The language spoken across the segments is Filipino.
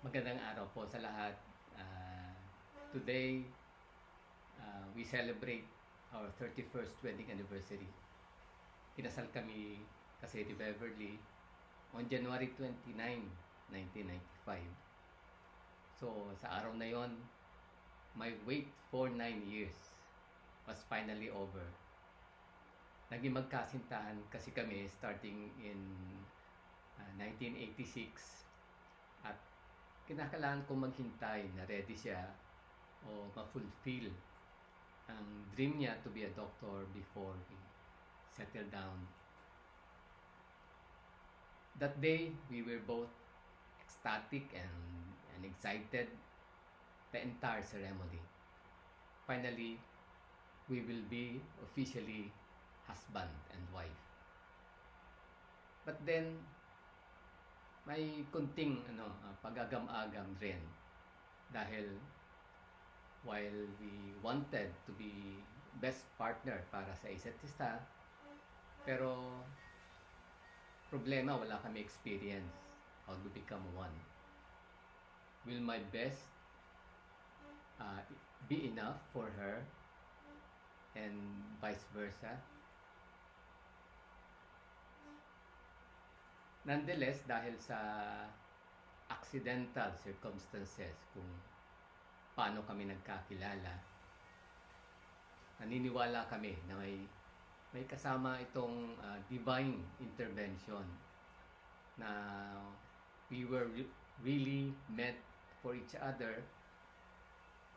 Magandang araw po sa lahat. Ah, Today, we celebrate our 31st wedding anniversary. Kinasal kami kasi ni Beverly on January 29, 1995. So, sa araw na yon, my wait for 9 years was finally over. Naging magkasintahan kasi kami starting in 1986 at kinakailangan kong maghintay na ready siya o ma-fulfill ang dream niya to be a doctor before we settle down. That day, we were both ecstatic and excited the entire ceremony. Finally, we will be officially husband and wife. But then, may kunting pag-agam-agam rin dahil while we wanted to be best partner para sa isa't isa, pero problema, wala kami experience how to become one. Will my best be enough for her and vice versa? Nonetheless, dahil sa accidental circumstances kung paano kami nagkakilala, naniniwala kami na may kasama itong divine intervention na we were really meant for each other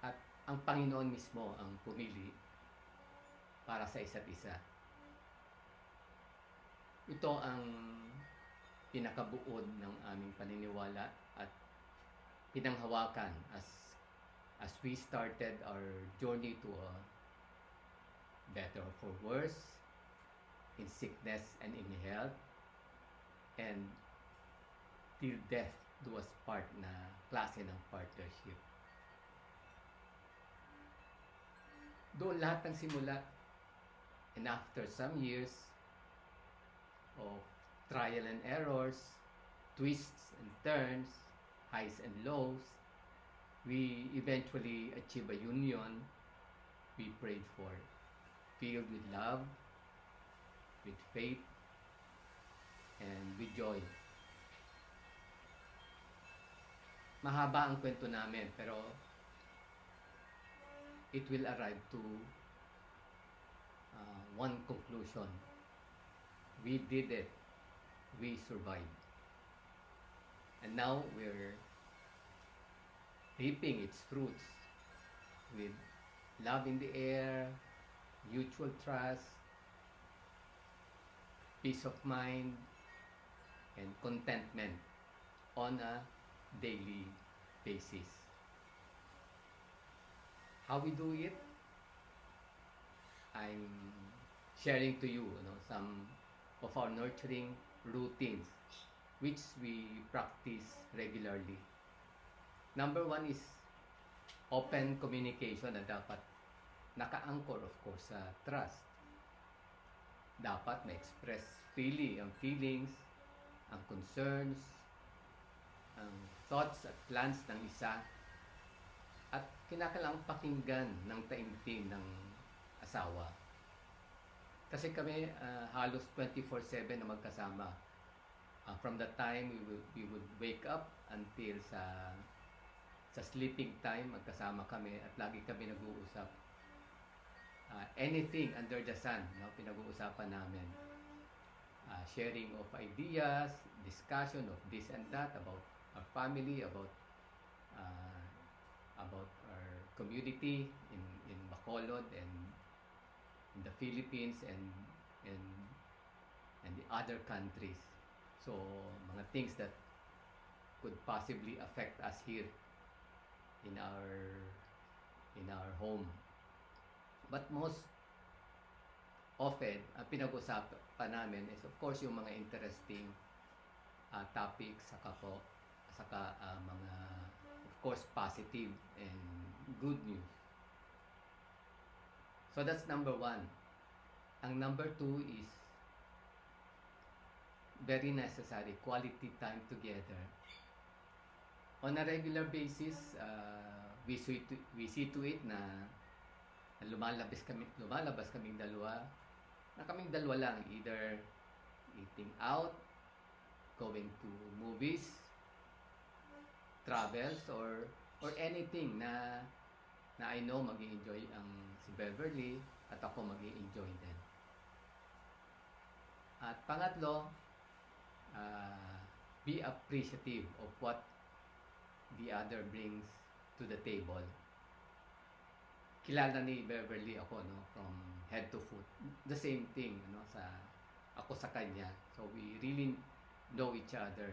at ang Panginoon mismo ang pumili para sa isa't isa. Ito ang pinakabuod ng aming paniniwala at pinanghawakan as we started our journey to a better for worse, in sickness and in health, and till death do us part na klase ng partnership. Doon lahat ng simula, and after some years of trial and errors, twists and turns, highs and lows, we eventually achieve a union we prayed for, filled with love, with faith, and with joy. Mahaba ang kwento namin, pero it will arrive to one conclusion. We did it. We survived. And now we're reaping its fruits with love in the air, mutual trust, peace of mind, and contentment on a daily basis. How we do it? I'm sharing to you, some of our nurturing routines which we practice regularly. Number one is open communication na dapat naka-anchor of course sa trust. Dapat ma-express freely ang feelings, ang concerns, ang thoughts at plans ng isa at kinakailangang pakinggan ng taimtim ng asawa. Kasi kami halos 24/7 na magkasama. From the time we would wake up until sa sleeping time, magkasama kami at lagi kami nag-uusap. Anything under the sun, pinag-uusapan namin. Sharing of ideas, discussion of this and that about our family, about our community in Bacolod and in the Philippines and the other countries. So, mga things that could possibly affect us here in our home. But most often, ang pinag-usapan namin is of course yung mga interesting topics, saka mga of course positive and good news. So that's number one. Ang number two is very necessary, quality time together. On a regular basis, we see to it na lumalabas kaming dalawa, na kaming dalawa lang, either eating out, going to movies, travels, or anything na I know mag-i-enjoy ang si Beverly at ako mag-i-enjoy din. At pangatlo, be appreciative of what the other brings to the table. Kilala ni Beverly ako, no, from head to foot. The same thing, no, ako sa kanya. So we really know each other.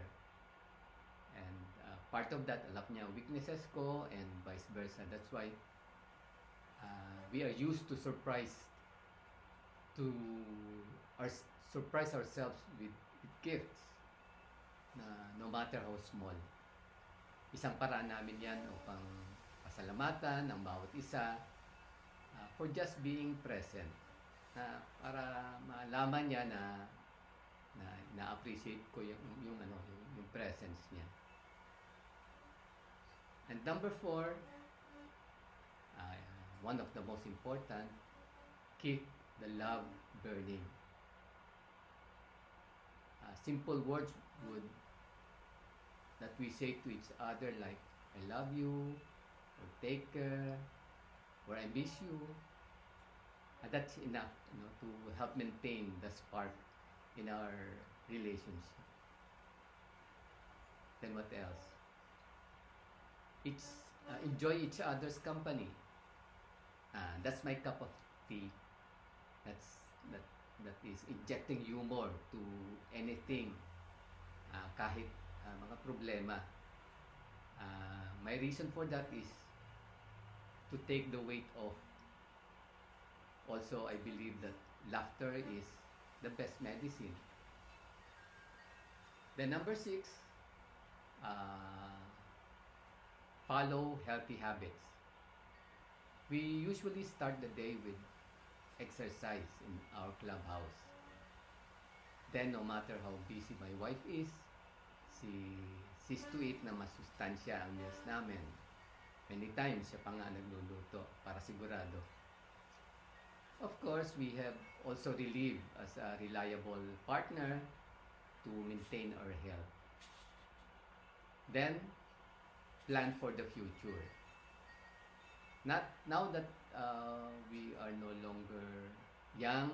And part of that, alam niya weaknesses ko and vice versa. That's why we are used to surprise ourselves with gifts na no matter how small. Isang paraan namin yan upang pasalamatan ang bawat isa for just being present, para malaman niya na appreciate ko yung presence niya. And number 4, one of the most important, keep the love burning. Simple words that we say to each other, like I love you, or take care, or I miss you, that's enough, to help maintain the spark in our relationship. Then what else? It's enjoy each other's company. That's my cup of tea. That is injecting humor to anything, kahit mga problema. My reason for that is to take the weight off. Also, I believe that laughter is the best medicine. Then number 6, follow healthy habits. We usually start the day with exercise in our clubhouse. Then, no matter how busy my wife is, she sees to it na masustansya ang meals namin. Many times, siya pa nga nagluluto para sigurado. Of course, we have also relieved as a reliable partner to maintain our health. Then, plan for the future. Now that we are no longer young,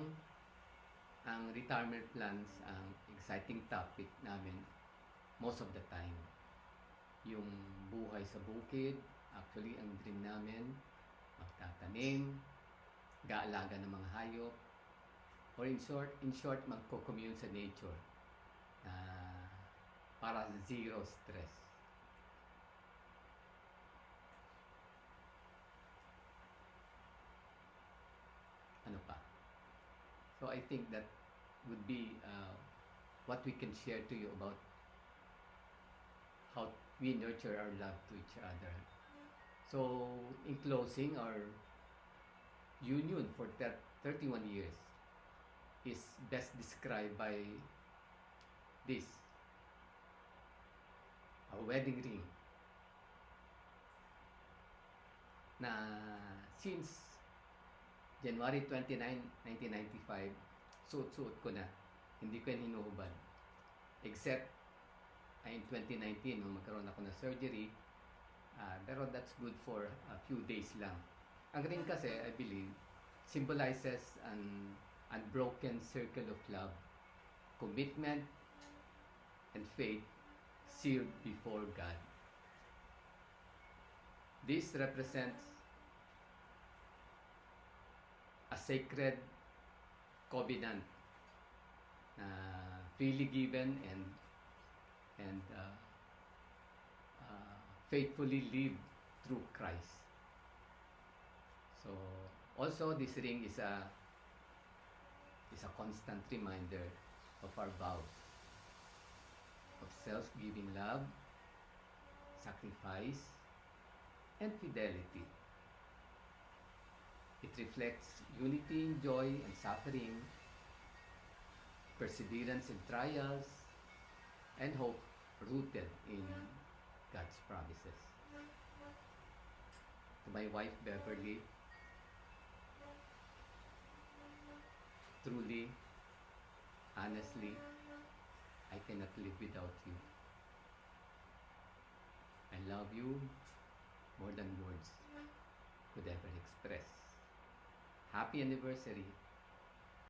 ang retirement plans ang exciting topic namin most of the time. Yung buhay sa bukid, actually ang dream namin, magtatanim, gaalaga ng mga hayop, or in short, magko-commune sa nature para zero stress. Ano pa? So I think that would be what we can share to you about how we nurture our love to each other. So in closing, our union for 31 years is best described by this: a wedding ring na since January 29, 1995, suot-suot ko na. Hindi ko yan hinuhubad. Except in 2019, nung magkaroon ako ng surgery, pero that's good for a few days lang. Ang ring kasi, I believe, symbolizes an unbroken circle of love, commitment, and faith sealed before God. This represents a sacred covenant, freely given and faithfully lived through Christ. So also this ring is a constant reminder of our vows of self-giving love, sacrifice, and fidelity. It reflects unity in joy and suffering, perseverance in trials, and hope rooted in God's promises. choices. To my wife Beverly, truly, honestly, I cannot live without you. I love you more than words could ever express. Happy anniversary